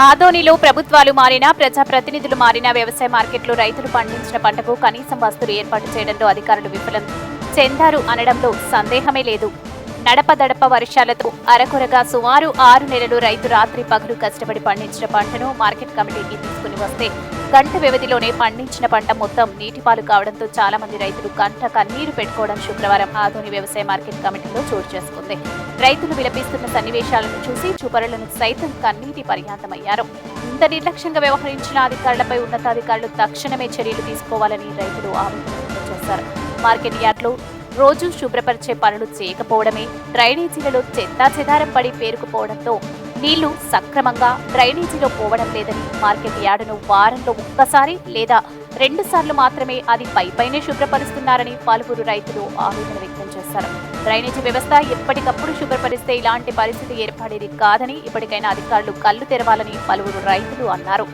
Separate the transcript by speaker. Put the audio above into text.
Speaker 1: ఆదోనిలో ప్రభుత్వాలు మారినా ప్రజాప్రతినిధులు మారినా వ్యవసాయ మార్కెట్లో రైతులు పండించిన పంటకు కనీసం వస్తువులు ఏర్పాటు చేయడంలో అధికారులు విఫలం చెందారు అనడంలో సందేహమే లేదు. నడపదడప వర్షాలతో అరకొరగా సుమారు 6 నెలలు రైతు రాత్రి పగలు కష్టపడి పండించిన పంటను మార్కెట్ కమిటీకి తీసుకుని వస్తే గంట వ్యవధిలోనే పండించిన పంట మొత్తం నీటిపాలు కావడంతో చాలా మంది రైతులు గంట కన్నీరు పెట్టుకోవడం శుక్రవారం ఆదోని వ్యవసాయ మార్కెట్ కమిటీలో చోటు చేసుకుంది. రైతులు విలపిస్తున్న సన్నివేశాలను చూసి చూపరులను సైతం కన్నీటి పర్యాంతమయ్యారు. ఇంత నిర్లక్ష్యంగా వ్యవహరించిన అధికారులపై ఉన్నతాధికారులు తక్షణమే చర్యలు తీసుకోవాలని రైతులు ఆవేదన వ్యక్తం చేశారు. మార్కెట్ యార్డ్లో రోజు శుభ్రపరిచే పనులు చేయకపోవడమే, డ్రైనేజీలలో చెత్తాచెదారం పడి పేరుకుపోవడంతో నీళ్లు సక్రమంగా డ్రైనేజీలో పోవడం లేదని, మార్కెట్ యార్డును వారంలో ఒక్కసారి లేదా 2 సార్లు మాత్రమే అది పైపైనే శుభ్రపరుస్తున్నారని పలువురు రైతులు ఆవేదన వ్యక్తం చేశారు. డ్రైనేజీ వ్యవస్థ ఎప్పటికప్పుడు శుభ్రపరిస్తే ఇలాంటి పరిస్థితి ఏర్పడేది కాదని, ఇప్పటికైనా అధికారులు కళ్లు తెరవాలని పలువురు రైతులు అన్నారు.